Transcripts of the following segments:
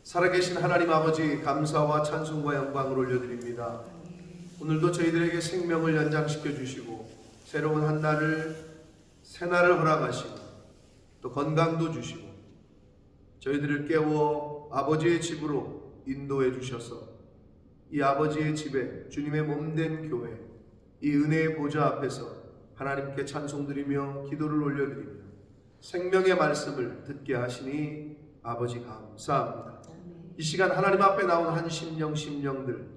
살아계신 하나님 아버지, 감사와 찬송과 영광을 올려드립니다. 오늘도 저희들에게 생명을 연장시켜 주시고 새로운 한 날을, 새 날을 허락하시고 또 건강도 주시고 저희들을 깨워 아버지의 집으로 인도해 주셔서 이 아버지의 집에 주님의 몸된 교회, 이 은혜의 보좌 앞에서 하나님께 찬송드리며 기도를 올려드리며 생명의 말씀을 듣게 하시니 아버지 감사합니다. 이 시간 하나님 앞에 나온 한 심령들,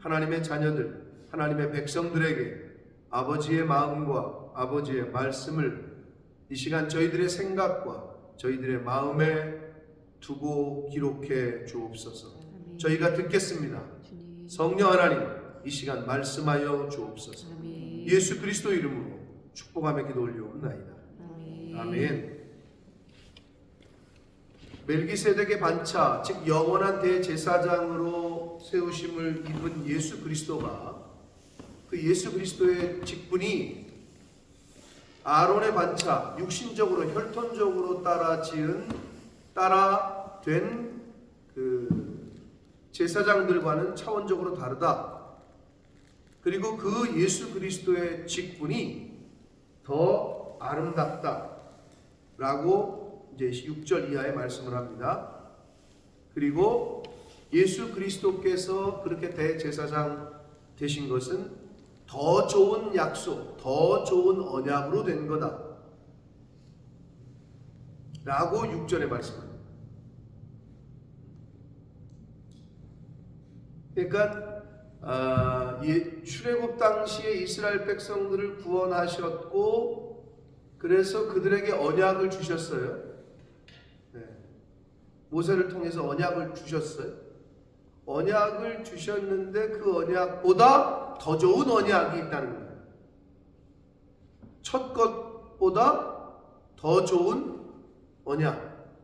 하나님의 자녀들, 하나님의 백성들에게 아버지의 마음과 아버지의 말씀을 이 시간 저희들의 생각과 저희들의 마음에 두고 기록해 주옵소서. 저희가 듣겠습니다. 성령 하나님, 이 시간 말씀하여 주옵소서. 예수 그리스도 이름으로 축복하며 기도 올려옵나이다. 아멘. 멜기세덱의 반차, 즉 영원한 대제사장으로 세우심을 입은 예수 그리스도가, 그 예수 그리스도의 직분이 아론의 반차, 육신적으로 혈통적으로 따라 된 그 제사장들과는 차원적으로 다르다. 그리고 그 예수 그리스도의 직분이 더 아름답다 라고 이제 6절 이하에 말씀을 합니다. 그리고 예수 그리스도께서 그렇게 대제사장 되신 것은 더 좋은 약속, 더 좋은 언약으로 된 거다 라고 6절에 말씀합니다. 그러니까 출애굽 당시에 이스라엘 백성들을 구원하셨고 그래서 그들에게 언약을 주셨어요. 모세를 통해서 언약을 주셨어요. 언약을 주셨는데 그 언약보다 더 좋은 언약이 있다는 거예요. 첫 것보다 더 좋은 언약,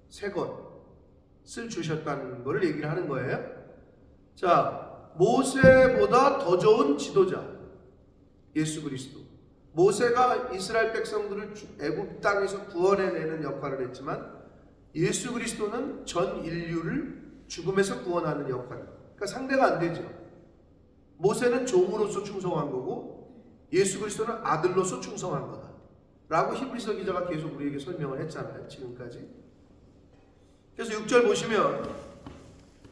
새 것을 주셨다는 것을 얘기를 하는 거예요. 자, 모세보다 더 좋은 지도자, 예수 그리스도. 모세가 이스라엘 백성들을 애굽 땅에서 구원해내는 역할을 했지만 예수 그리스도는 전 인류를 죽음에서 구원하는 역할을. 그러니까 상대가 안 되죠. 모세는 종으로서 충성한 거고 예수 그리스도는 아들로서 충성한 거다 라고 히브리서 기자가 계속 우리에게 설명을 했잖아요, 지금까지. 그래서 6절 보시면,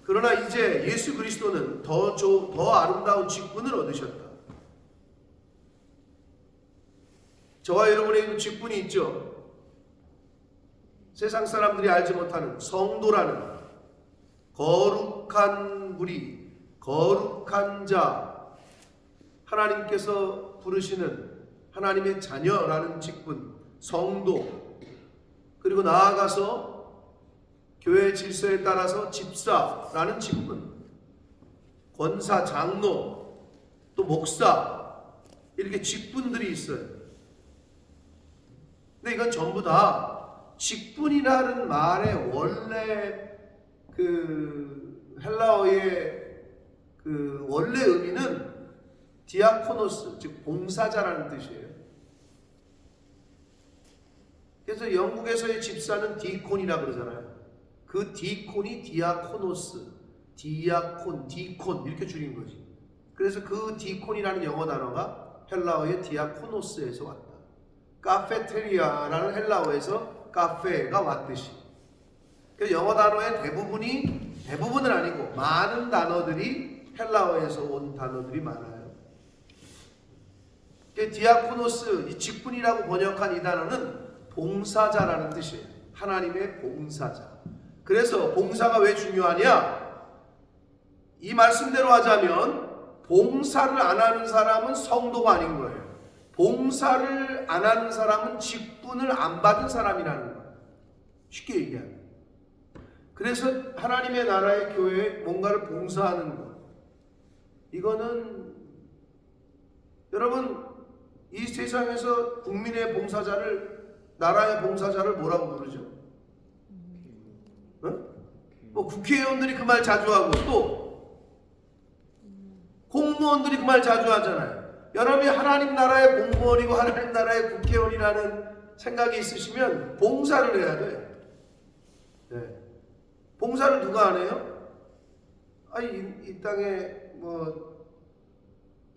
그러나 이제 예수 그리스도는 더 아름다운 직분을 얻으셨다. 저와 여러분에게 직분이 있죠. 세상 사람들이 알지 못하는 성도라는 거룩한 무리, 거룩한 자, 하나님께서 부르시는 하나님의 자녀라는 직분, 성도, 그리고 나아가서 교회 질서에 따라서 집사라는 직분, 권사, 장로, 또 목사, 이렇게 직분들이 있어요. 근데 이건 전부 다 직분이라는 말의 원래 그 헬라어의 그 원래 의미는 디아코노스, 즉 봉사자라는 뜻이에요. 그래서 영국에서의 집사는 디콘이라고 그러잖아요. 그 디콘이 디아코노스, 디아콘, 디콘 이렇게 줄인 거지. 그래서 그 디콘이라는 영어 단어가 헬라어의 디아코노스에서 왔다. 카페테리아라는 헬라어에서 카페가 왔듯이. 그래서 영어 단어의 대부분은 아니고 많은 단어들이 헬라어에서 온 단어들이 많아요. 디아코노스, 이 직분이라고 번역한 이 단어는 봉사자라는 뜻이에요. 하나님의 봉사자. 그래서 봉사가 왜 중요하냐? 이 말씀대로 하자면 봉사를 안 하는 사람은 성도가 아닌 거예요. 봉사를 안 하는 사람은 직분을 안 받은 사람이라는 거예요. 쉽게 얘기하면. 그래서 하나님의 나라의 교회에 뭔가를 봉사하는 것, 이거는 여러분 이 세상에서 국민의 봉사자를, 나라의 봉사자를 뭐라고 부르죠? 뭐 국회의원들이 그 말 자주 하고 또 공무원들이 그 말 자주 하잖아요. 여러분이 하나님 나라의 공무원이고 하나님 나라의 국회의원이라는 생각이 있으시면 봉사를 해야 돼. 네. 봉사를 누가 안 해요? 아니 이 땅에 뭐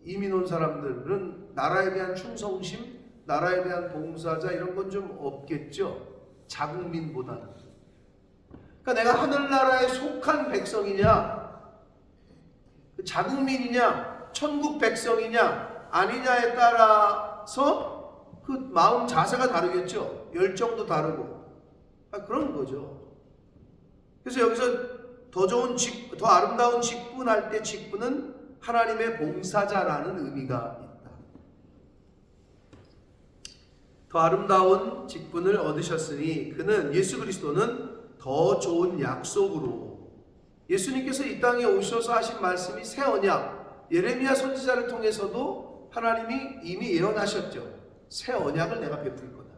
이민 온 사람들은 나라에 대한 충성심, 나라에 대한 봉사자 이런 건 좀 없겠죠. 자국민보다는. 그러니까 내가 하늘나라에 속한 백성이냐, 자국민이냐, 천국 백성이냐 아니냐에 따라서 그 마음 자세가 다르겠죠. 열정도 다르고. 그런 거죠. 그래서 여기서 더 좋은 더 아름다운 직분할 때 직분은 하나님의 봉사자라는 의미가 있다. 더 아름다운 직분을 얻으셨으니 그는 예수 그리스도는 더 좋은 약속으로 예수님께서 이 땅에 오셔서 하신 말씀이 새 언약 예레미야 선지자를 통해서도 하나님이 이미 예언하셨죠. 새 언약을 내가 베풀 거다.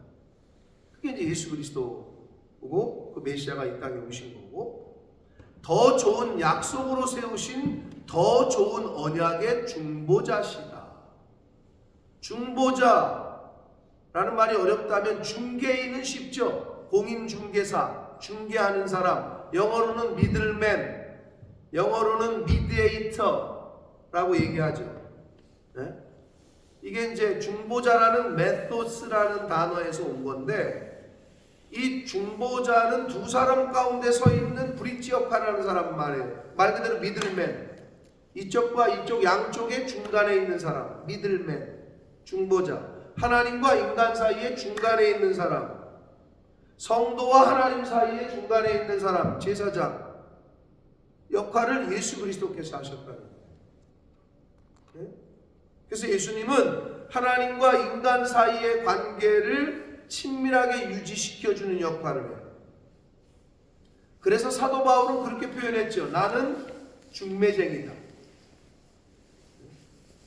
그게 이제 예수 그리스도고 그 메시아가 이 땅에 오신 거고 더 좋은 약속으로 세우신 더 좋은 언약의 중보자시다. 중보자라는 말이 어렵다면 중개인은 쉽죠. 공인중개사, 중개하는 사람, 영어로는 미들맨, 영어로는 미디에이터라고 얘기하죠. 네? 이게 이제 중보자라는 메토스라는 단어에서 온 건데 이 중보자는 두 사람 가운데 서 있는 브릿지 역할을 하는 사람 말이에요. 말 그대로 미들맨. 이쪽과 이쪽 양쪽의 중간에 있는 사람. 미들맨. 중보자. 하나님과 인간 사이에 중간에 있는 사람. 성도와 하나님 사이에 중간에 있는 사람. 제사장. 역할을 예수 그리스도께서 하셨다는 거예요. 그래서 예수님은 하나님과 인간 사이의 관계를 친밀하게 유지시켜주는 역할을 해요. 그래서 사도 바울은 그렇게 표현했죠. 나는 중매쟁이다.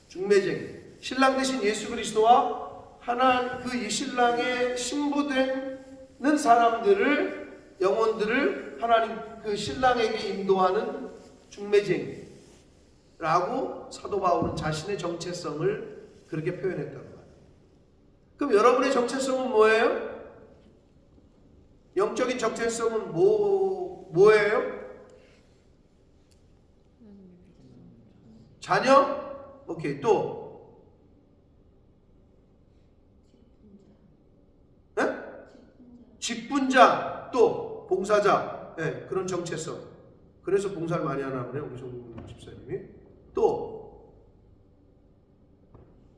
중매쟁이. 신랑 되신 예수 그리스도와 이 신랑의 신부되는 사람들을 영혼들을 하나님 그 신랑에게 인도하는 중매쟁이라고 사도 바울은 자신의 정체성을 그렇게 표현했다고 합니다. 그럼 여러분의 정체성은 뭐예요? 영적인 정체성은 뭐예요? 자녀? 오케이. 또 네? 직분자. 또 봉사자. 네, 그런 정체성. 그래서 봉사를 많이 하나 보네요. 오성국 집사님이. 또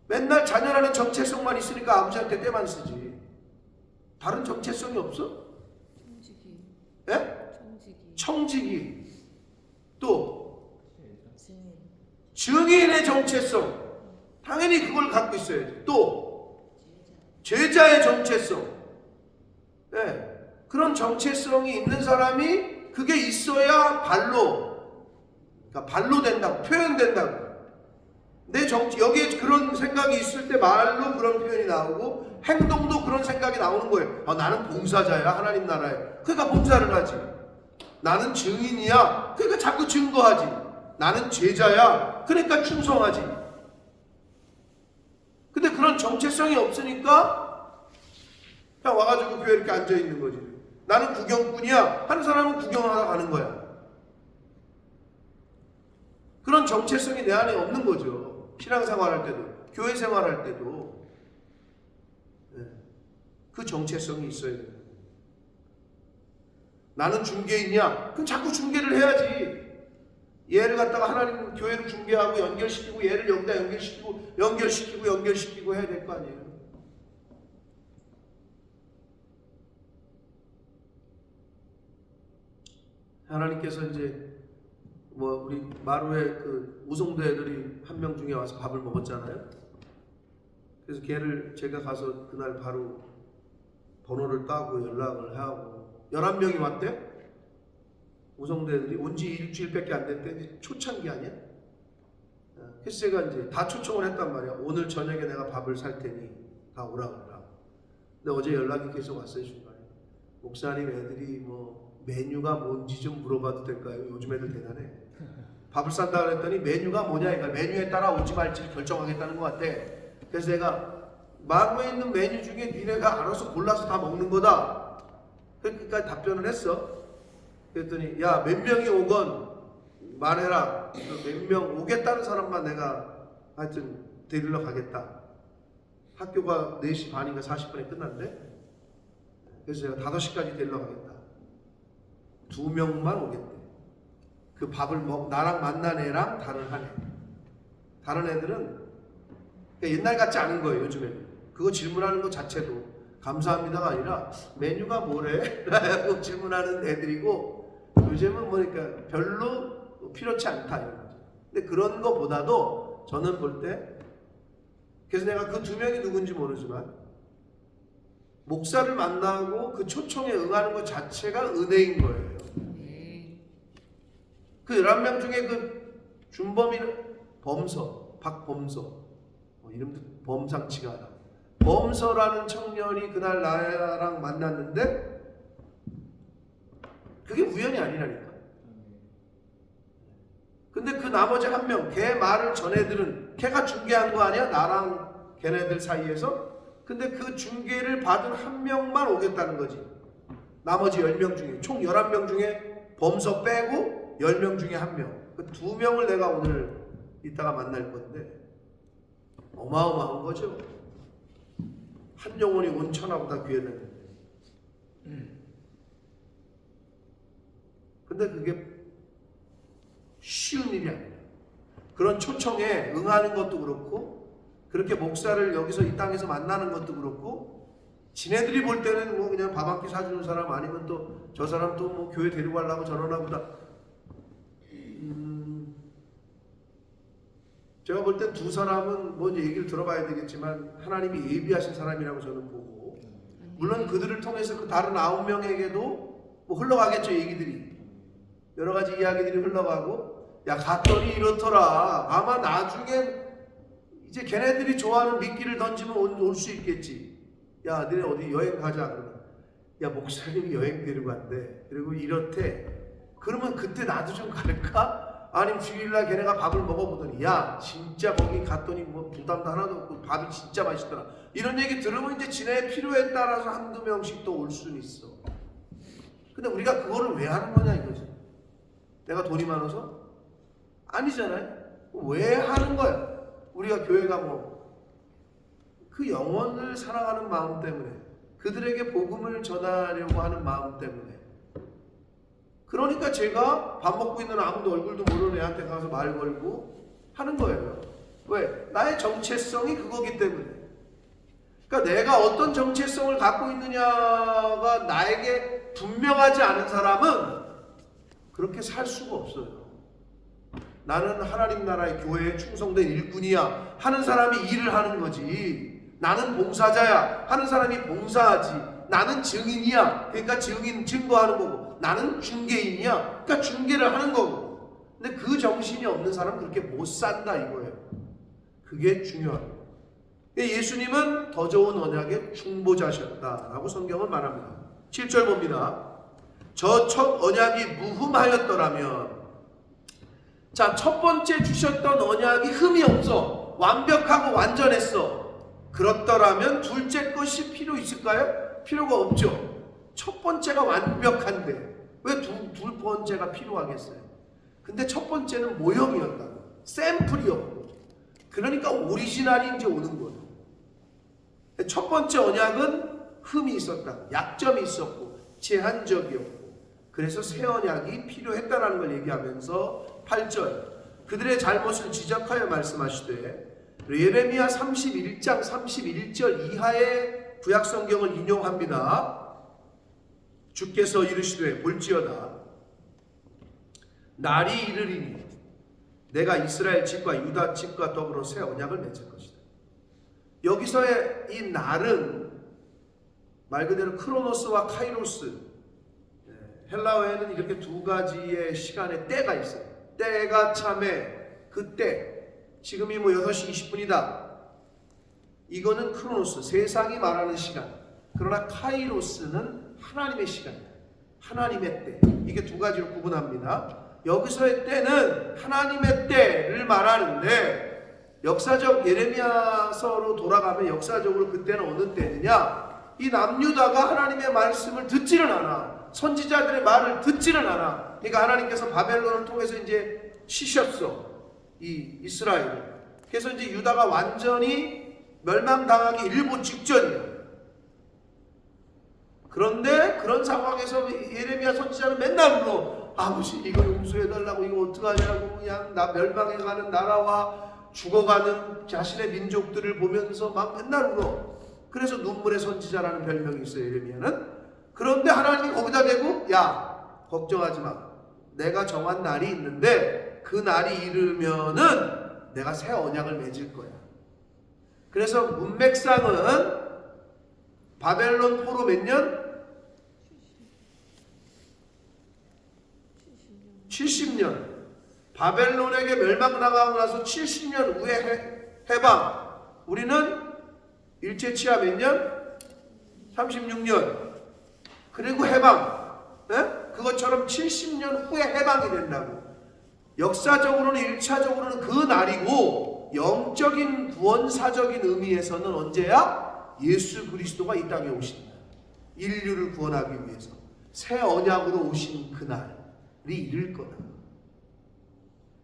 맨날 자녀라는 정체성만 있으니까 아버지한테 때만 쓰지. 다른 정체성이 없어? 청지기. 예? 청지기. 청지기. 또 증인의 정체성. 당연히 그걸 갖고 있어야지. 또 제자의 정체성. 예. 그런 정체성이 있는 사람이 그게 있어야 그러니까 발로 된다고, 표현된다고. 여기에 그런 생각이 있을 때 말로 그런 표현이 나오고 행동도 그런 생각이 나오는 거예요. 나는 봉사자야, 하나님 나라에. 그러니까 봉사를 하지. 나는 증인이야. 그러니까 자꾸 증거하지. 나는 제자야. 그러니까 충성하지. 근데 그런 정체성이 없으니까 그냥 와가지고 교회에 이렇게 앉아있는 거지. 나는 구경꾼이야. 하는 사람은 구경하다 가는 거야. 그런 정체성이 내 안에 없는 거죠. 신앙생활할 때도, 교회 생활할 때도 그 정체성이 있어야 돼요. 나는 중개인이야. 그럼 자꾸 중개를 해야지. 얘를 갖다가 하나님 교회를 중개하고 연결시키고 얘를 여기다 연결시키고 해야 될 거 아니에요. 하나님께서 이제 우리 마루에 그 우송도 애들이 한 명 중에 와서 밥을 먹었잖아요. 그래서 걔를 제가 가서 그날 바로 번호를 따고 연락을 하고 11명이 왔대. 우송도 애들이 온 지 일주일밖에 안 됐대. 초창기 아니야? 그래서 제가 이제 다 초청을 했단 말이야. 오늘 저녁에 내가 밥을 살 테니 다 오라고 그러라. 근데 어제 연락이 계속 왔어요. 중간에. 목사님 애들이 메뉴가 뭔지 좀 물어봐도 될까요? 요즘 애들 대단해. 밥을 산다 그랬더니 메뉴가 뭐냐, 그러니까 메뉴에 따라 오지 말지를 결정하겠다는 것 같아. 그래서 내가 마음에 있는 메뉴 중에 니네가 알아서 골라서 다 먹는 거다. 그러니까 답변을 했어. 그랬더니 야, 몇 명이 오건 말해라. 몇 명 오겠다는 사람만 내가 하여튼 데리러 가겠다. 학교가 4시 반인가 40분에 끝난대. 그래서 제가 5시까지 데리러 가겠다. 2명만 오겠대. 그 밥을 나랑 만난 애랑 다른 한 애. 다른 애들은 옛날 같지 않은 거예요, 요즘에는. 그거 질문하는 것 자체도 감사합니다가 아니라 메뉴가 뭐래? 라고 질문하는 애들이고, 요즘은 뭐니까 별로 필요치 않다 이런 거죠. 근데 그런 거보다도 저는 볼 때, 그래서 내가 그 2명이 누군지 모르지만 목사를 만나고 그 초청에 응하는 것 자체가 은혜인 거예요. 그 11명 중에 그 준범이는 박범서, 이름도 범상치가 않아. 범서라는 청년이 그날 나랑 만났는데 그게 우연이 아니라니까. 근데 그 나머지 1명, 걔 말을 전해들은, 걔가 중계한 거 아니야? 나랑 걔네들 사이에서? 근데 그 중계를 받은 1명만 오겠다는 거지. 나머지 10명 중에, 총 11명 중에 범서 빼고 10명 중에 1명. 그 2명을 내가 오늘 이따가 만날 건데 어마어마한 거죠. 한 영혼이 온 천하보다 귀하다는. 근데 그게 쉬운 일이 아니에요. 그런 초청에 응하는 것도 그렇고, 그렇게 목사를 여기서 이 땅에서 만나는 것도 그렇고, 지네들이 볼 때는 뭐 그냥 밥 한 끼 사주는 사람, 아니면 또 저 사람 또 뭐 교회 데리고 가려고 저러나 보다. 제가 볼 땐 2 사람은 뭐 이제 얘기를 들어봐야 되겠지만 하나님이 예비하신 사람이라고 저는 보고, 물론 그들을 통해서 그 다른 9명에게도 뭐 흘러가겠죠. 얘기들이, 여러 가지 이야기들이 흘러가고, 야, 갔더니 이렇더라. 아마 나중엔 이제 걔네들이 좋아하는 미끼를 던지면 올 수 있겠지. 야, 너네 어디 여행 가자. 그러면 야, 목사님이 여행 데리고 간대. 그리고 이렇대. 그러면 그때 나도 좀 갈까? 아니면 주일날 걔네가 밥을 먹어보더니 야, 진짜 거기 갔더니 뭐 부담도 하나도 없고 밥이 진짜 맛있더라. 이런 얘기 들으면 이제 지네의 필요에 따라서 1-2명씩 또 올 수는 있어. 근데 우리가 그거를 왜 하는 거냐 이거지. 내가 돈이 많아서? 아니잖아요. 왜 하는 거야? 우리가 교회가 뭐 그 영혼을 사랑하는 마음 때문에, 그들에게 복음을 전하려고 하는 마음 때문에. 그러니까 제가 밥 먹고 있는 아무도 얼굴도 모르는 애한테 가서 말 걸고 하는 거예요. 왜? 나의 정체성이 그거기 때문에. 그러니까 내가 어떤 정체성을 갖고 있느냐가 나에게 분명하지 않은 사람은 그렇게 살 수가 없어요. 나는 하나님 나라의 교회에 충성된 일꾼이야 하는 사람이 일을 하는 거지. 나는 봉사자야 하는 사람이 봉사하지. 나는 증인이야, 그러니까 증거하는 거고. 나는 중개인이야, 그러니까 중개를 하는 거고. 근데 그 정신이 없는 사람은 그렇게 못 산다 이거예요. 그게 중요합니다. 예수님은 더 좋은 언약의 중보자셨다라고 성경은 말합니다. 7절 봅니다. 저 첫 언약이 무흠하였더라면, 자, 첫 번째 주셨던 언약이 흠이 없어, 완벽하고 완전했어. 그렇더라면 둘째 것이 필요 있을까요? 필요가 없죠. 첫 번째가 완벽한데 왜 둘 번째가 필요하겠어요? 근데 첫 번째는 모형이었다고, 샘플이었고, 그러니까 오리지널이 이제 오는 거예요. 첫 번째 언약은 흠이 있었다, 약점이 있었고 제한적이었고, 그래서 새 언약이 필요했다는 걸 얘기하면서 8절, 그들의 잘못을 지적하여 말씀하시되, 예레미야 31장 31절 이하의 구약성경을 인용합니다. 주께서 이르시되 볼지어다 날이 이르리니 내가 이스라엘 집과 유다 집과 더불어 새 언약을 맺을 것이다. 여기서의 이 날은 말 그대로 크로노스와 카이로스, 헬라어에는 이렇게 2가지의 시간의 때가 있어요. 때가 참에 그때, 지금이 뭐 6시 20분이다. 이거는 크로노스, 세상이 말하는 시간. 그러나 카이로스는 하나님의 시간이다. 하나님의 때. 이게 2가지로 구분합니다. 여기서의 때는 하나님의 때를 말하는데, 역사적 예레미야서로 돌아가면 역사적으로 그때는 어느 때느냐? 이 남유다가 하나님의 말씀을 듣지는 않아. 선지자들의 말을 듣지는 않아. 그러니까 하나님께서 바벨론을 통해서 이제 치셨어, 이 이스라엘. 그래서 이제 유다가 완전히 멸망당하기 일보 직전이야. 그런데 그런 상황에서 예레미야 선지자는 맨날 울어. 아버지, 이거 용서해달라고, 이거 어떡하냐고. 그냥 나 멸망해가는 나라와 죽어가는 자신의 민족들을 보면서 막 맨날 울어. 그래서 눈물의 선지자라는 별명이 있어요, 예레미야는. 그런데 하나님이 거기다 대고, 야, 걱정하지 마. 내가 정한 날이 있는데 그 날이 이르면은 내가 새 언약을 맺을 거야. 그래서 문맥상은 바벨론 포로 몇 년? 70년. 바벨론에게 멸망당하고 나서 70년 후에 해방. 우리는 일제치하 몇 년? 36년. 그리고 해방. 네? 그것처럼 70년 후에 해방이 된다고. 역사적으로는 1차적으로는 그 날이고, 영적인 구원사적인 의미에서는 언제야? 예수 그리스도가 이 땅에 오신 날. 인류를 구원하기 위해서 새 언약으로 오신 그날이 이를 거다.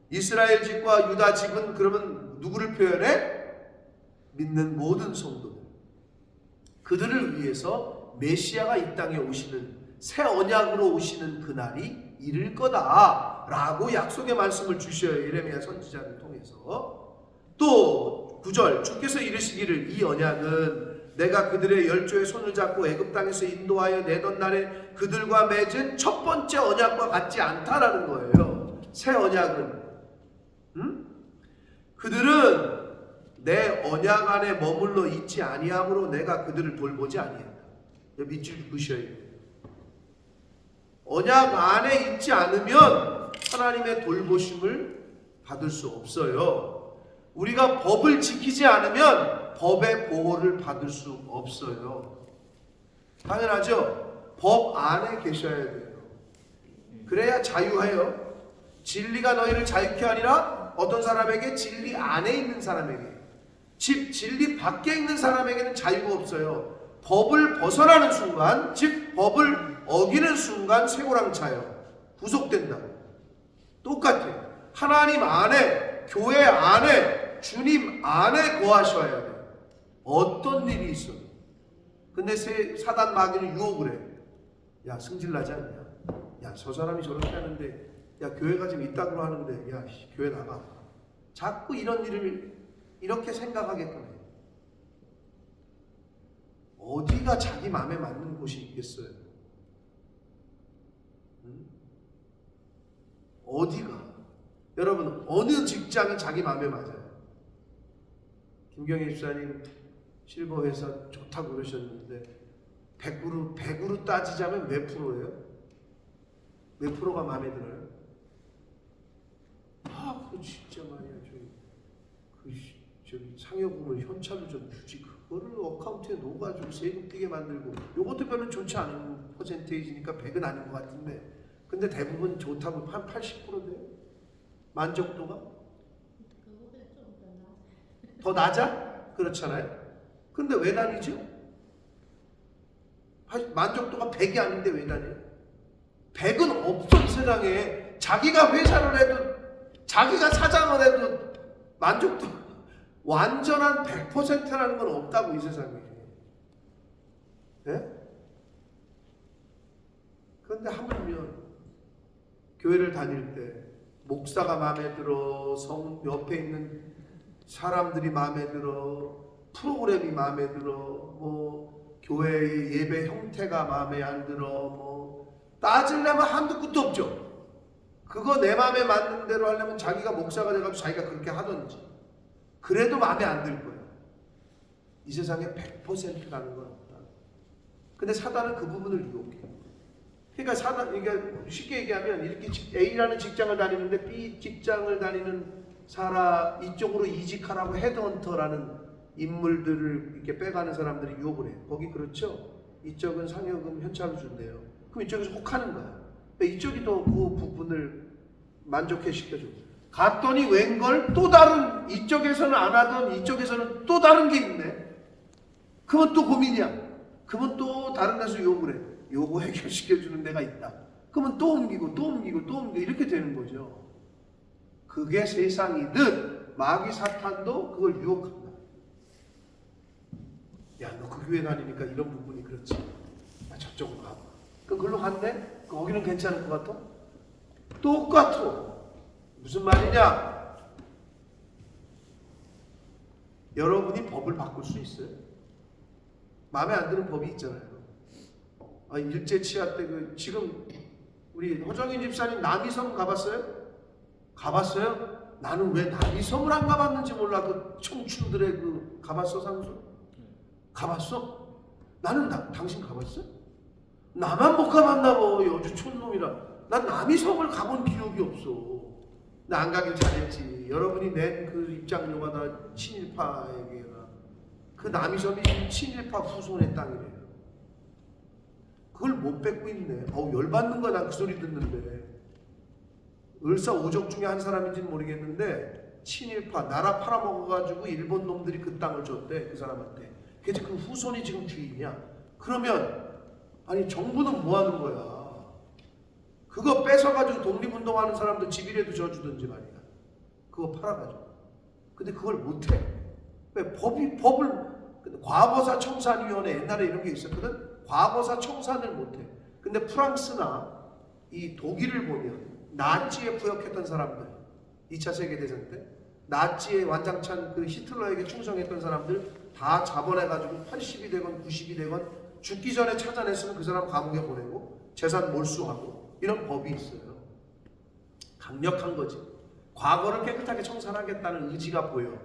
이스라엘 집과 유다 집은 그러면 누구를 표현해? 믿는 모든 성도들. 그들을 위해서 메시아가 이 땅에 오시는, 새 언약으로 오시는 그날이 이를 거다 라고 약속의 말씀을 주셔요, 예레미야 선지자를 통해서. 또 9절, 주께서 이르시기를 이 언약은 내가 그들의 열조의 손을 잡고 애굽 땅에서 인도하여 내던 날에 그들과 맺은 첫 번째 언약과 같지 않다라는 거예요. 새 언약은 그들은 내 언약 안에 머물러 있지 아니함으로 내가 그들을 돌보지 아니한다. 밑줄 그으셔야 돼요. 언약 안에 있지 않으면 하나님의 돌보심을 받을 수 없어요. 우리가 법을 지키지 않으면 법의 보호를 받을 수 없어요. 당연하죠. 법 안에 계셔야 돼요. 그래야 자유해요. 진리가 너희를 자유케 하리라. 어떤 사람에게? 진리 안에 있는 사람에게. 진리 밖에 있는 사람에게는 자유가 없어요. 법을 벗어나는 순간, 즉 법을 어기는 순간 쇠고랑 차요. 구속된다고. 똑같아요. 하나님 안에, 교회 안에, 주님 안에 거하셔야 돼요. 어떤 일이 있어도. 근데 사단 마귀는 유혹을 해. 야, 승질나지 않냐? 야, 저 사람이 저렇게 하는데, 야, 교회가 지금 이따구로 하는데, 야, 교회 나가. 자꾸 이런 일을 이렇게 생각하게끔 해요. 어디가 자기 마음에 맞는 곳이 있겠어요? 어디가? 여러분, 어느 직장이 자기 마음에 맞아요? 김경희 집사님 실버 회사 좋다고 그러셨는데 100으로 따지자면 몇 프로예요? 몇 프로가 마음에 들어요? 아, 그거 진짜 말이야. 저기 상여금을 현찰로 좀 주지. 그거를 어카운트에 넣어가지고 세금 뛰게 만들고. 요것도 별로 좋지 않은 퍼센테이지니까 100은 아닌 것 같은데. 근데 대부분 좋다고 한 80% 돼요. 만족도가? 더 낮아? 그렇잖아요. 근데 왜 다니죠? 만족도가 100이 아닌데 왜 다녀요? 100은 없어, 이 세상에. 자기가 회사를 해도, 자기가 사장을 해도 만족도 완전한 100%라는 건 없다고, 이 세상에. 네? 그런데 하물며 교회를 다닐 때 목사가 마음에 들어, 옆에 있는 사람들이 마음에 들어, 프로그램이 마음에 들어, 뭐 교회의 예배 형태가 마음에 안 들어, 뭐 따지려면 한두 끝도 없죠. 그거 내 마음에 맞는 대로 하려면 자기가 목사가 돼가지고 자기가 그렇게 하든지. 그래도 마음에 안 들 거예요. 이 세상에 100%라는 건 없다. 근데 사단은 그 부분을 유혹해. 그러니까 이게 쉽게 얘기하면 이렇게 A라는 직장을 다니는데 B 직장을 다니는 사람 이쪽으로 이직하라고 헤드헌터라는 인물들을 이렇게 빼가는 사람들이 유혹을 해요. 거기 그렇죠? 이쪽은 상여금 현찰로 준대요. 그럼 이쪽에서 혹하는 거야. 이쪽이 더 그 부분을 만족해 시켜줘. 갔더니 웬걸 또 다른, 이쪽에서는 안 하던 이쪽에서는 또 다른 게 있네. 그건 또 고민이야. 그건 또 다른 데서 유혹을 해. 요거 해결시켜주는 데가 있다. 그러면 또 옮기고 또 옮기고 또 옮기고 이렇게 되는 거죠. 그게 세상이든 마귀 사탄도 그걸 유혹한다. 야, 너 그 교회 다니니까 이런 부분이 그렇지. 야, 저쪽으로 가봐. 그럼 글로 갔네? 거기는 괜찮을 것 같아? 똑같아. 무슨 말이냐? 여러분이 법을 바꿀 수 있어요? 마음에 안 드는 법이 있잖아요. 일제 치하 때 지금 우리 허정인 집사님 남이섬 가봤어요? 가봤어요? 나는 왜 남이섬을 안 가봤는지 몰라. 그 청춘들의 가봤어 상수? 가봤어? 나는 당신 가봤어? 나만 못 가봤나 봐. 여주 촌놈이라. 난 남이섬을 가본 기억이 없어. 나 안 가길 잘했지. 여러분이 낸 그 입장료가 다 친일파에게가 그 남이섬이 친일파 후손의 땅이래요. 그걸 못 뺏고 있네. 열받는 거야. 난 그 소리 듣는데. 을사오적 중에 한 사람인지는 모르겠는데 친일파 나라 팔아먹어가지고 일본 놈들이 그 땅을 줬대. 그 사람한테. 그래서 그 후손이 지금 주인이야. 그러면 아니 정부는 뭐 하는 거야? 그거 뺏어가지고 독립운동하는 사람들 집이라도 져주든지 말이야. 그거 팔아가지고. 근데 그걸 못해. 왜? 법을 과거사 청산위원회 옛날에 이런 게 있었거든. 과거사 청산을 못해. 근데 프랑스나 이 독일을 보면 나치에 부역했던 사람들 2차 세계대전 때 나치의 완장찬 그 히틀러에게 충성했던 사람들 다 잡아내가지고 80이 되건 90이 되건 죽기 전에 찾아냈으면 그 사람 감옥에 보내고 재산 몰수하고 이런 법이 있어요. 강력한 거지. 과거를 깨끗하게 청산하겠다는 의지가 보여.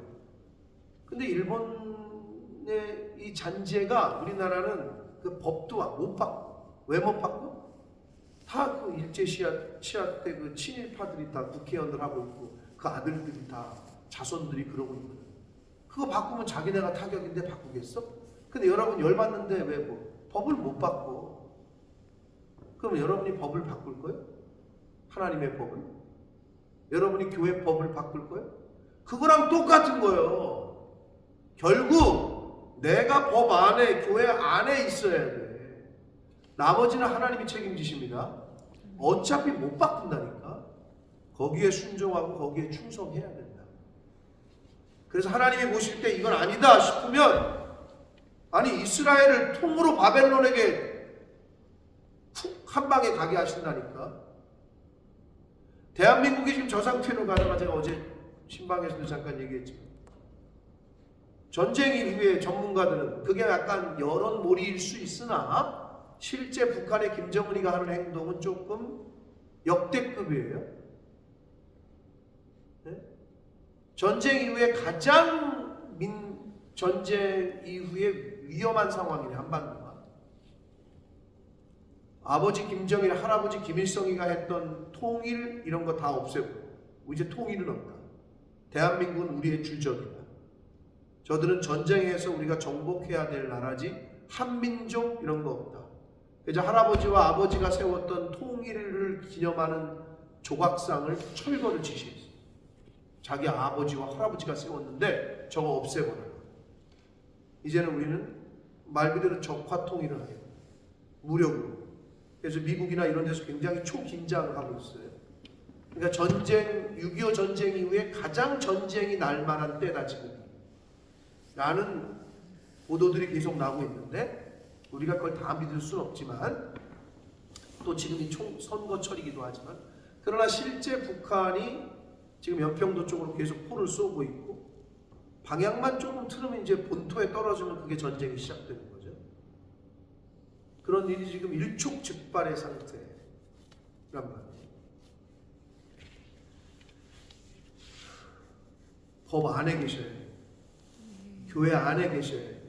근데 일본의 이 잔재가 우리나라는 그 법도 못 받고. 왜 못 받고? 다 그 일제 치하 때 그 친일파들이 다 국회의원들 하고 있고 그 아들들이 다 자손들이 그러고 있거든. 그거 바꾸면 자기네가 타격인데 바꾸겠어? 근데 여러분 열받는데 왜 법을 못 바꿔? 그럼 여러분이 법을 바꿀 거예요? 하나님의 법을? 여러분이 교회 법을 바꿀 거예요? 그거랑 똑같은 거예요. 결국 내가 법 안에 교회 안에 있어야 돼. 나머지는 하나님이 책임지십니다. 어차피 못 바꾼다니까. 거기에 순종하고 거기에 충성해야 된다. 그래서 하나님이 보실 때 이건 아니다 싶으면 아니 이스라엘을 통으로 바벨론에게 한 방에 가게 하신다니까. 대한민국이 지금 저 상태로 가다가 제가 어제 신방에서도 잠깐 얘기했지만 전쟁 이후에 전문가들은 그게 약간 여론몰이일 수 있으나 실제 북한의 김정은이가 하는 행동은 조금 역대급이에요. 네? 전쟁 이후에 가장 전쟁 이후에 위험한 상황이네 한반도가. 아버지 김정일, 할아버지 김일성이가 했던 통일 이런 거 다 없애고 이제 통일은 없다. 대한민국은 우리의 주적이다. 저들은 전쟁에서 우리가 정복해야 될 나라지 한민족 이런 거 없다. 그래서 할아버지와 아버지가 세웠던 통일을 기념하는 조각상을 철거를 지시했어요. 자기 아버지와 할아버지가 세웠는데 저거 없애버려요. 이제는 우리는 말 그대로 적화 통일을 하겠다. 무력으로. 그래서 미국이나 이런 데서 굉장히 초긴장을 하고 있어요. 그러니까 전쟁, 6.25 전쟁 이후에 가장 전쟁이 날 만한 때다 지금. 라는 보도들이 계속 나오고 있는데 우리가 그걸 다 믿을 수는 없지만 또 지금이 선거철이기도 하지만 그러나 실제 북한이 지금 연평도 쪽으로 계속 포를 쏘고 있고 방향만 조금 틀으면 이제 본토에 떨어지면 그게 전쟁이 시작되는 거죠. 그런 일이 지금 일촉즉발의 상태란 말이에요. 법 안에 계셔야 돼요. 교회 안에 계셔야 돼요.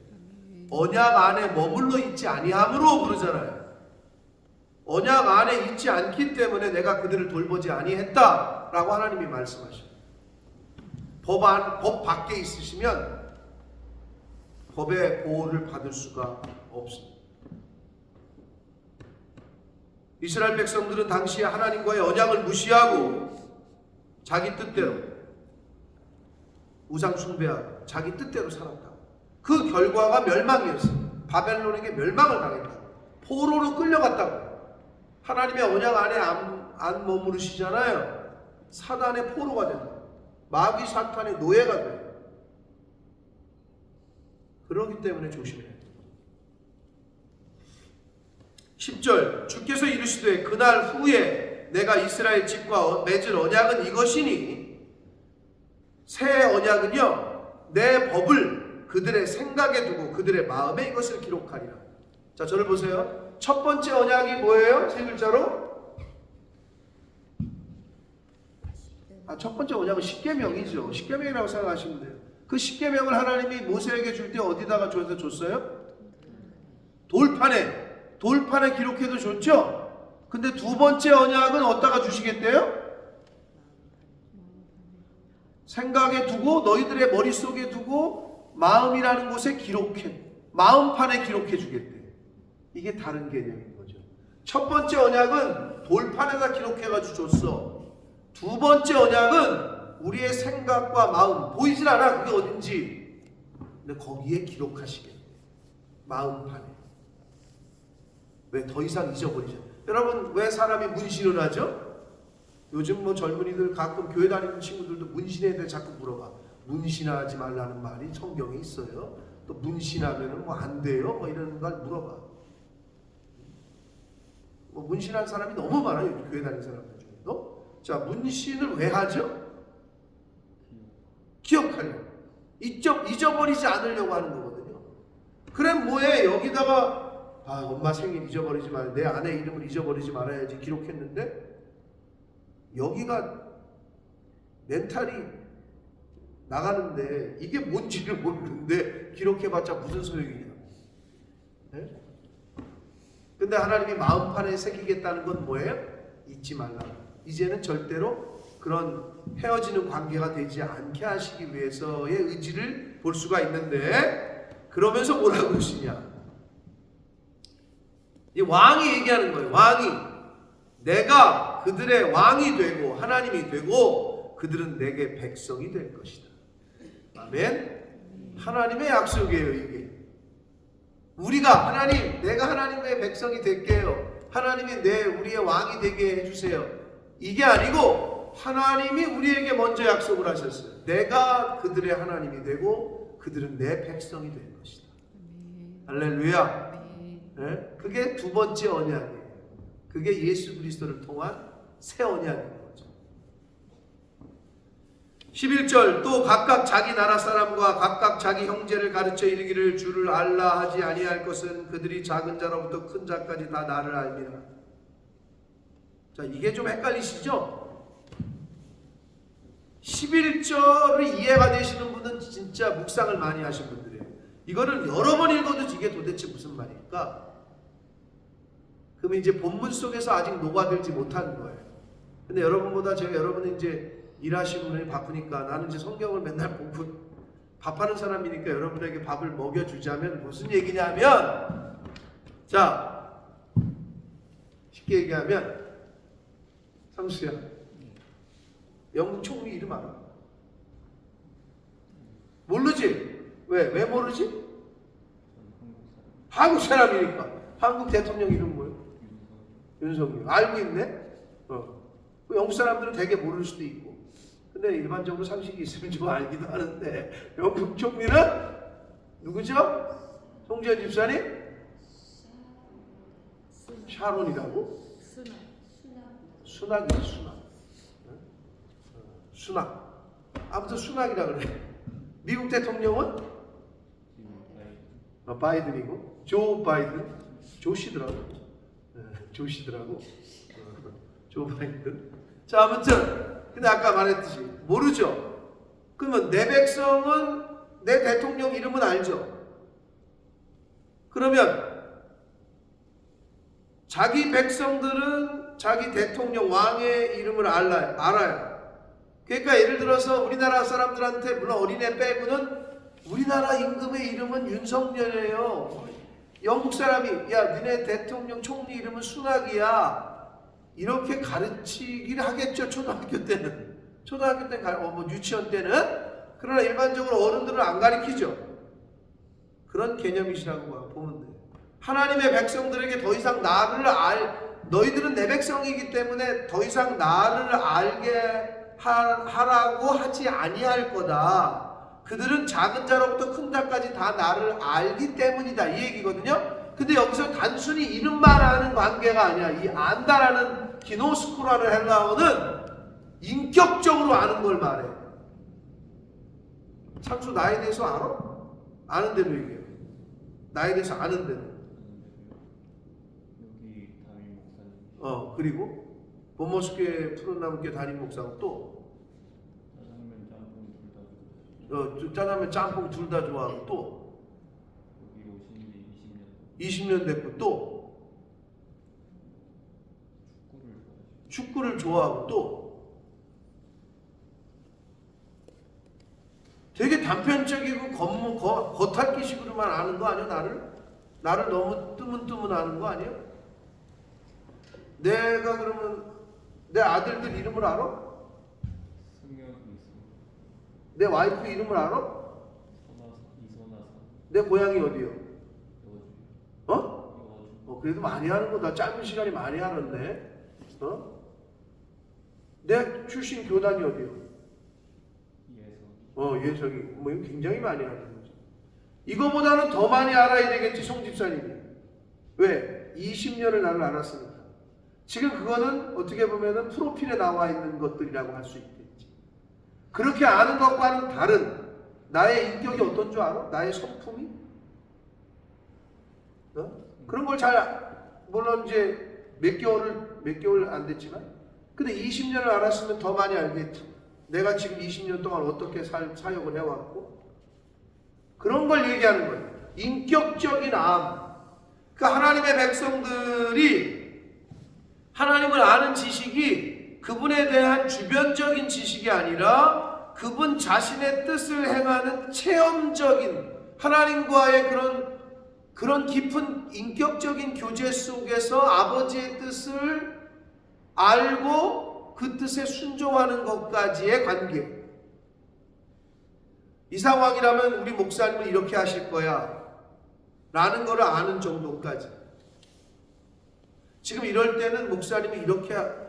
언약 안에 머물러 있지 아니함으로 그러잖아요. 언약 안에 있지 않기 때문에 내가 그들을 돌보지 아니했다라고 하나님이 말씀하셔요. 법 밖에 있으시면 법의 보호를 받을 수가 없습니다. 이스라엘 백성들은 당시에 하나님과의 언약을 무시하고 자기 뜻대로 우상 숭배하고 자기 뜻대로 살았다. 그 결과가 멸망이었어요. 바벨론에게 멸망을 당했다. 포로로 끌려갔다고. 하나님의 언약 안에 안 머무르시잖아요. 사단의 포로가 된다. 마귀 사탄의 노예가 돼요. 그렇기 때문에 조심해야 돼요. 10절 주께서 이르시되 그날 후에 내가 이스라엘 집과 맺을 언약은 이것이니 새 언약은요 내 법을 그들의 생각에 두고 그들의 마음에 이것을 기록하리라. 자, 저를 보세요. 첫 번째 언약이 뭐예요? 세 글자로? 첫 번째 언약은 십계명이죠. 십계명이라고 생각하시면 돼요. 그 십계명을 하나님이 모세에게 줄 때 어디다가 줬어요? 돌판에 기록해도 좋죠? 근데 두 번째 언약은 어디다가 주시겠대요? 생각에 두고 너희들의 머릿속에 두고 마음이라는 곳에 기록해. 마음판에 기록해 주겠대. 이게 다른 개념인 거죠. 첫 번째 언약은 돌판에다 기록해가지고 줬어. 두 번째 언약은 우리의 생각과 마음, 보이질 않아. 그게 어딘지. 근데 거기에 기록하시겠대. 마음판에. 왜 더 이상 잊어버리죠? 여러분, 왜 사람이 문신을 하죠? 요즘 뭐 젊은이들 가끔 교회 다니는 친구들도 문신에 대해 자꾸 물어봐. 문신하지 말라는 말이 성경에 있어요. 또 문신하면은 뭐 안 돼요? 뭐 이런 걸 물어봐. 뭐 문신한 사람이 너무 많아요. 요즘 교회 다니는 사람들 중에도. 자, 문신을 왜 하죠? 기억하려고. 잊어버리지 않으려고 하는 거거든요. 그래 뭐해? 여기다가 엄마 생일 잊어버리지 말, 내 아내 이름을 잊어버리지 말아야지 기록했는데 여기가 멘탈이 나가는데 이게 뭔지를 모르는데 기록해봤자 무슨 소용이냐. 네? 근데 하나님이 마음판에 새기겠다는 건 뭐예요? 잊지 말라. 이제는 절대로 그런 헤어지는 관계가 되지 않게 하시기 위해서의 의지를 볼 수가 있는데, 그러면서 뭐라고 그러시냐? 이 왕이 얘기하는 거예요. 왕이 내가 그들의 왕이 되고 하나님이 되고 그들은 내게 백성이 될 것이다. 아멘. 하나님의 약속이에요. 이게 우리가 내가 하나님의 백성이 될게요. 하나님이 우리의 왕이 되게 해주세요. 이게 아니고 하나님이 우리에게 먼저 약속을 하셨어요. 내가 그들의 하나님이 되고 그들은 내 백성이 될 것이다. 할렐루야. 네? 그게 두 번째 언약이에요. 그게 예수 그리스도를 통한 새 언약인 거죠. 11절 또 각각 자기 나라 사람과 각각 자기 형제를 가르쳐 이르기를 주를 알라 하지 아니할 것은 그들이 작은 자로부터 큰 자까지 다 나를 알미라. 자, 이게 좀 헷갈리시죠? 11절을 이해가 되시는 분은 진짜 묵상을 많이 하신 분들이에요. 이거를 여러 번 읽어도 이게 도대체 무슨 말일까? 그러면 이제 본문 속에서 아직 녹아들지 못한 거예요. 근데 여러분보다 제가 여러분은 이제 일하시고 분이 바쁘니까 나는 이제 성경을 맨날 보고 밥하는 사람이니까 여러분에게 밥을 먹여주자면 무슨 얘기냐면, 자, 쉽게 얘기하면 상수야, 영국 총리 이름 알아? 모르지? 왜 모르지? 한국 사람이니까. 한국 대통령 이름 뭐예요? 윤석열. 알고 있네? 영국 사람들은 되게 모를 수도 있고. 근데 일반적으로 상식이 있으면 좀 알기도 하는데, 영국 총리는 누구죠? 송지현 집사님? 샤론이라고? 수낙이지, 수낙. 아무튼 수낙이라 그래. 미국 대통령은? 바이든이고, 조 바이든. 조시더라고. 조 바이든. 자, 아무튼 근데 아까 말했듯이 모르죠. 그러면 내 백성은 내 대통령 이름은 알죠. 그러면 자기 백성들은 자기 대통령 왕의 이름을 알아요. 그러니까 예를 들어서 우리나라 사람들한테, 물론 어린애 빼고는 우리나라 임금의 이름은 윤석열이에요. 영국 사람이 야, 너네 대통령 총리 이름은 수낙이야. 이렇게 가르치긴 하겠죠. 초등학교 때는. 뭐 유치원 때는. 그러나 일반적으로 어른들은 안 가르치죠. 그런 개념이시라고 보면 돼요. 하나님의 백성들에게 더 이상 너희들은 내 백성이기 때문에 더 이상 나를 알게 하라고 하지 아니할 거다. 그들은 작은 자로부터 큰 자까지 다 나를 알기 때문이다. 이 얘기거든요. 근데 여기서 단순히 이름만 아는 관계가 아니야. 이 안다라는 기노스코라는 헬라어는 인격적으로 아는 걸 말해. 창수 나에 대해서 알아? 아는 대로 얘기해. 나에 대해서 아는 대로. 여기 담임 목사님. 그리고 본모스교회 푸른나무교회 담임 목사가 또 짜장면 짬뽕 둘 다 좋아하고 또 여기 오신 지 20년 됐고 또 축구를 좋아하고 또 되게 단편적이고 겉핥기식으로만 아는 거 아니야? 나를 너무 뜨문뜨문 아는 거 아니야? 내가 그러면 내 아들들 이름을 알아? 승현이 있습니다. 내 와이프 이름을 알아? 이선아사. 내 고향이 어디요? 여주. 그래도 많이 하는 거. 나 짧은 시간에 많이 하는데. 내 출신 교단이 어디요? 예성이. 이거 굉장히 많이 하는 거지. 이거보다는 더 많이 알아야 되겠지, 송 집사님이. 왜? 20년을 나를 알았으니까. 지금 그거는 어떻게 보면은 프로필에 나와 있는 것들이라고 할 수 있겠지. 그렇게 아는 것과는 다른 나의 인격이 어떤 줄 알아? 나의 성품이? 그런 걸 물론 이제 몇 개월 안 됐지만, 근데 20년을 알았으면 더 많이 알겠지. 내가 지금 20년 동안 어떻게 사역을 해왔고, 그런 걸 얘기하는 거예요. 인격적인 암. 그 하나님의 백성들이 하나님을 아는 지식이 그분에 대한 주변적인 지식이 아니라 그분 자신의 뜻을 행하는 체험적인 하나님과의 그런 깊은 인격적인 교제 속에서 아버지의 뜻을 알고 그 뜻에 순종하는 것까지의 관계. 이 상황이라면 우리 목사님은 이렇게 하실 거야 라는 거를 아는 정도까지. 지금 이럴 때는 목사님이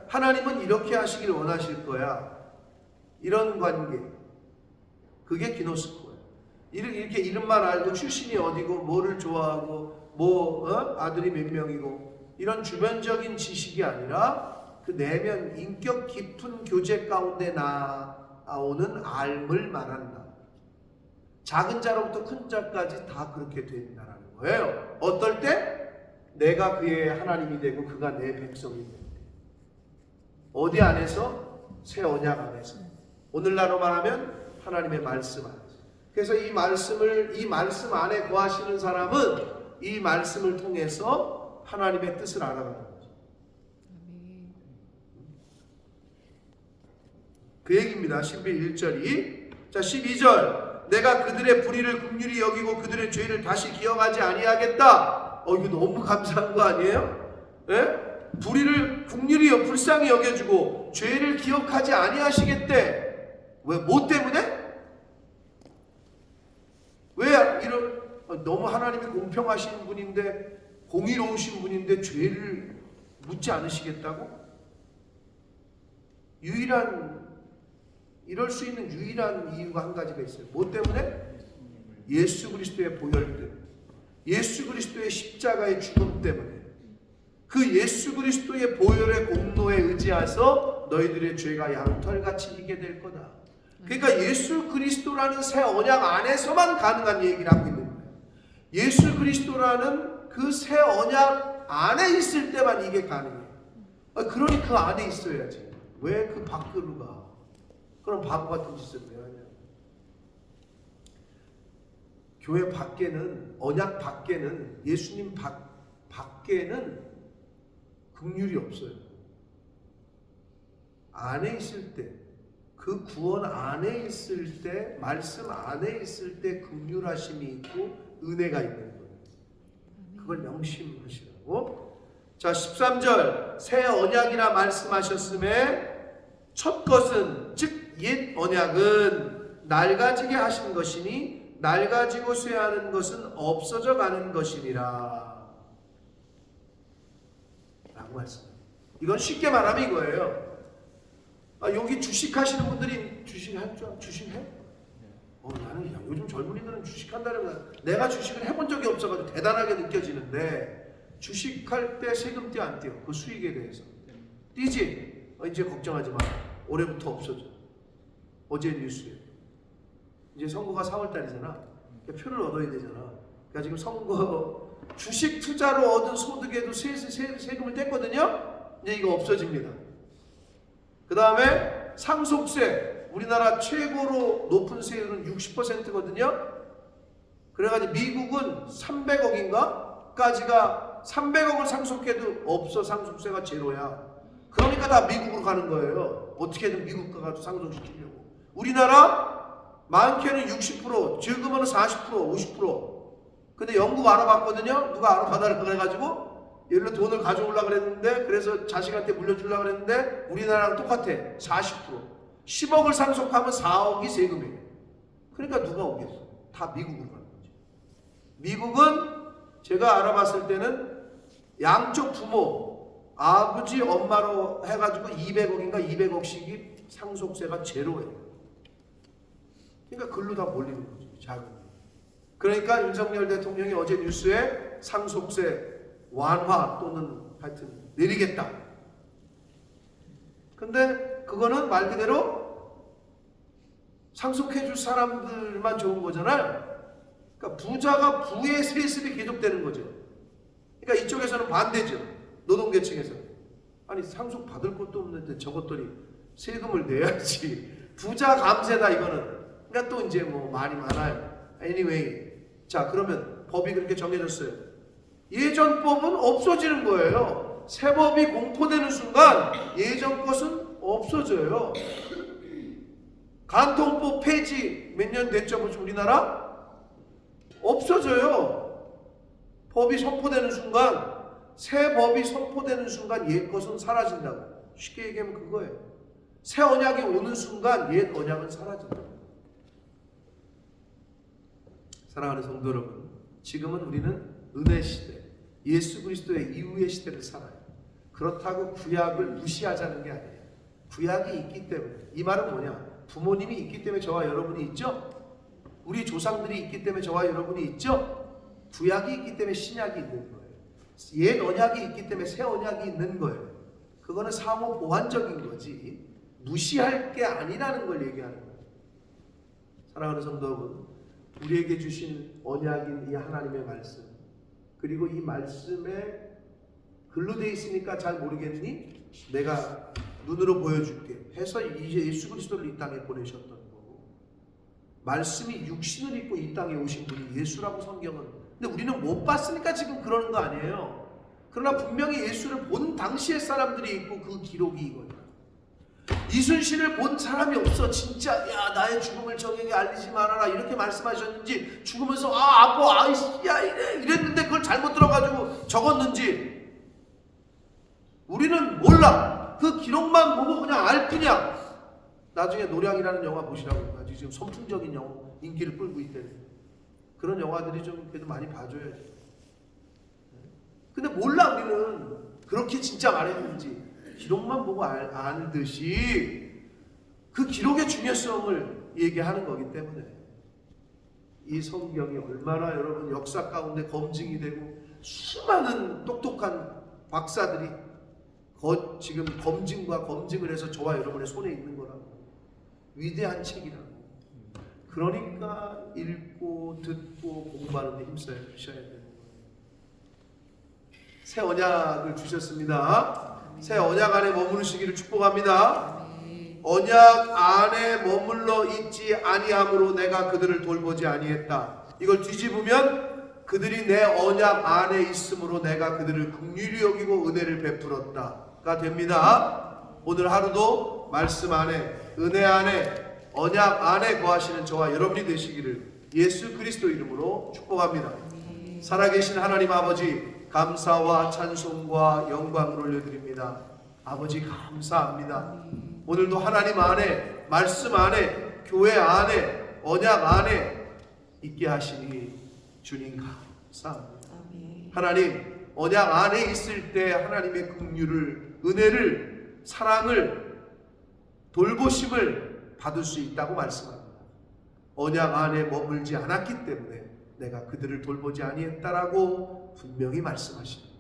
하나님은 이렇게 하시길 원하실 거야, 이런 관계. 그게 기노스코야. 이렇게 이름만 알고 출신이 어디고 뭐를 좋아하고 아들이 몇 명이고 이런 주변적인 지식이 아니라 그 내면 인격 깊은 교제 가운데 나오는 알을 말한다. 작은 자로부터 큰 자까지 다 그렇게 된다는 거예요. 어떨 때? 내가 그의 하나님이 되고 그가 내 백성이 될 때. 어디 안에서? 새 언약 안에서. 오늘날로 말하면 하나님의 말씀 안에서. 그래서 이 말씀 안에 거하시는 사람은 이 말씀을 통해서 하나님의 뜻을 알아가는 거죠. 그 얘기입니다. 11절이. 자, 12절. 내가 그들의 불의를 긍휼히 여기고 그들의 죄를 다시 기억하지 아니하겠다. 이거 너무 감사한 거 아니에요? 예? 불의를 긍휼히 불쌍히 여겨주고 죄를 기억하지 아니하시겠대. 왜? 뭐 때문에? 왜 너무 하나님이 공평하신 분인데, 공의로우신 분인데 죄를 묻지 않으시겠다고? 이럴 수 있는 유일한 이유가 한 가지가 있어요. 뭐 때문에? 예수 그리스도의 보혈 때문에. 예수 그리스도의 십자가의 죽음 때문에. 그 예수 그리스도의 보혈의 공로에 의지해서 너희들의 죄가 양털같이 이게 될 거다. 그러니까 예수 그리스도라는 새 언약 안에서만 가능한 얘기를 하고 있는 거예요. 예수 그리스도라는 그 새 언약 안에 있을 때만 이게 가능해요. 그러니 그 안에 있어야지. 왜 그 밖으로 가? 그럼 바보 같은 짓을 왜 하냐? 교회 밖에는, 언약 밖에는, 예수님 밖에는 긍휼이 없어요. 안에 있을 때, 그 구원 안에 있을 때, 말씀 안에 있을 때 긍휼하심이 있고 은혜가 있는 거예요. 그걸 명심하시라고. 자, 13절. 새 언약이라 말씀하셨음에 첫 것은, 즉 옛 언약은 낡아지게 하신 것이니 낡아지고 쇠하는 것은 없어져 가는 것이니라. 라고 말씀합니다. 이건 쉽게 말하면 이거예요. 여기 주식하시는 분들이 주식해? 나는 요즘 젊은이들은 주식한다면 내가 주식을 해본 적이 없어가지고 대단하게 느껴지는데 주식할 때 세금 떼 안 떼요? 그 수익에 대해서 떼지? 이제 걱정하지 마. 올해부터 없어져. 어제 뉴스에 이제 선거가 4월달이잖아. 그러니까 표를 얻어야 되잖아. 그러니까 지금 선거 주식 투자로 얻은 소득에도 세금을 뗐거든요. 이제 이거 없어집니다. 그 다음에 상속세. 우리나라 최고로 높은 세율은 60%거든요. 그래가지고 미국은 300억인가까지가 300억을 상속해도 없어. 상속세가 제로야. 그러니까 다 미국으로 가는 거예요. 어떻게든 미국 가가지고 상속시키려고. 우리나라 많게는 60%, 적으면 40%, 50%. 근데 영국 알아봤거든요. 누가 알아봐달라고 그래가지고 예를 들어 돈을 가져오려고 그랬는데, 그래서 자식한테 물려주려고 그랬는데 우리나라랑 똑같아. 40%. 10억을 상속하면 4억이 세금이에요. 그러니까 누가 오겠어? 다 미국으로 가는 거죠. 미국은 제가 알아봤을 때는 양쪽 부모, 아버지, 엄마로 해가지고 200억인가 200억씩이 상속세가 제로예요. 그러니까 글로 다 몰리는 거죠. 자금이. 그러니까 윤석열 대통령이 어제 뉴스에 상속세 완화 또는 하여튼 내리겠다. 근데 그거는 말 그대로 상속해 줄 사람들만 좋은 거잖아요. 그러니까 부자가 부의 세습이 계속되는 거죠. 그러니까 이쪽에서는 반대죠. 노동계층에서. 아니 상속 받을 것도 없는데 저것들이 세금을 내야지. 부자 감세다 이거는. 그러니까 또 이제 뭐 말이 많아요. Anyway. 자, 그러면 법이 그렇게 정해졌어요. 예전 법은 없어지는 거예요. 새 법이 공포되는 순간 예전 것은 없어져요. 간통법 폐지 몇 년 됐죠? 우리나라? 없어져요. 법이 선포되는 순간, 새 법이 선포되는 순간 옛 것은 사라진다고. 쉽게 얘기하면 그거예요. 새 언약이 오는 순간 옛 언약은 사라진다. 사랑하는 성도 여러분, 지금은 우리는 은혜 시대, 예수 그리스도의 이후의 시대를 살아요. 그렇다고 구약을 무시하자는 게 아니에요. 구약이 있기 때문에. 이 말은 뭐냐? 부모님이 있기 때문에 저와 여러분이 있죠? 우리 조상들이 있기 때문에 저와 여러분이 있죠? 구약이 있기 때문에 신약이 있는 거예요. 옛 언약이 있기 때문에 새 언약이 있는 거예요. 그거는 상호 보완적인 거지 무시할 게 아니라는 걸 얘기하는 거예요. 사랑하는 성도 여러분, 우리에게 주신 언약인 이 하나님의 말씀, 그리고 이 말씀에 글로 돼 있으니까 잘 모르겠니? 내가 눈으로 보여줄게 해서 이제 예수 그리스도를 이 땅에 보내셨던 거고, 말씀이 육신을 입고 이 땅에 오신 분이 예수라고 성경은. 근데 우리는 못 봤으니까 지금 그러는 거 아니에요. 그러나 분명히 예수를 본 당시의 사람들이 있고 그 기록이 이거예요. 이순신을 본 사람이 없어. 진짜 야 나의 죽음을 적에게 알리지 말아라 이렇게 말씀하셨는지, 죽으면서 아빠 아이씨 야 이랬는데 그걸 잘못 들어가지고 적었는지 우리는 몰라. 그 기록만 보고 그냥 알 뿐이야. 나중에 노량이라는 영화 보시라고. 아주 지금 선풍적인 인기를 끌고 있대. 그런 영화들이 좀 그래도 많이 봐줘야지. 근데 몰라. 우리는 그렇게 진짜 말했는지. 기록만 보고 알듯이 그 기록의 중요성을 얘기하는 거기 때문에 이 성경이 얼마나 여러분 역사 가운데 검증이 되고 수많은 똑똑한 박사들이 지금 검증을 해서 저와 여러분의 손에 있는 거라고. 위대한 책이라고. 그러니까 읽고 듣고 공부하는 데 힘써야 되는 거예요. 새 언약을 주셨습니다. 새 언약 안에 머무르시기를 축복합니다. 언약 안에 머물러 있지 아니함으로 내가 그들을 돌보지 아니했다. 이걸 뒤집으면 그들이 내 언약 안에 있으므로 내가 그들을 긍휼히 여기고 은혜를 베풀었다가 됩니다. 오늘 하루도 말씀 안에, 은혜 안에, 언약 안에 거하시는 저와 여러분이 되시기를 예수 그리스도 이름으로 축복합니다. 살아계신 하나님 아버지, 감사와 찬송과 영광을 올려드립니다. 아버지 감사합니다. 오늘도 하나님 안에, 말씀 안에, 교회 안에, 언약 안에 있게 하시니 주님 감사합니다. 하나님, 언약 안에 있을 때 하나님의 긍휼을, 은혜를, 사랑을, 돌보심을 받을 수 있다고 말씀합니다. 언약 안에 머물지 않았기 때문에 내가 그들을 돌보지 아니했다라고 분명히 말씀하십니다.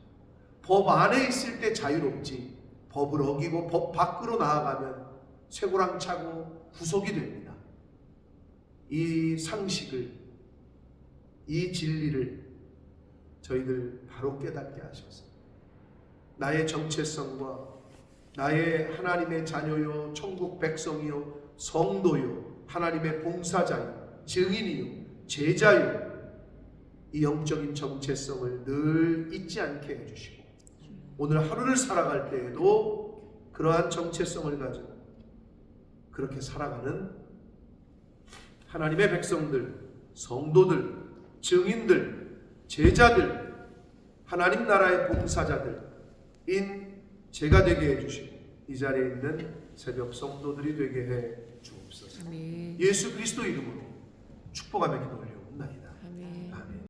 법 안에 있을 때 자유롭지, 법을 어기고 법 밖으로 나아가면 쇠고랑차고 구속이 됩니다. 이 상식을, 이 진리를 저희들 바로 깨닫게 하셔서 나의 정체성과 나의 하나님의 자녀요, 천국 백성이요, 성도요, 하나님의 봉사자요, 증인이요, 제자요, 이 영적인 정체성을 늘 잊지 않게 해주시고 오늘 하루를 살아갈 때에도 그러한 정체성을 가지고 그렇게 살아가는 하나님의 백성들, 성도들, 증인들, 제자들, 하나님 나라의 봉사자들인 제가 되게 해주시고 이 자리에 있는 새벽 성도들이 되게 해 주옵소서. 예수 그리스도 이름으로 축복하며 기도합니다.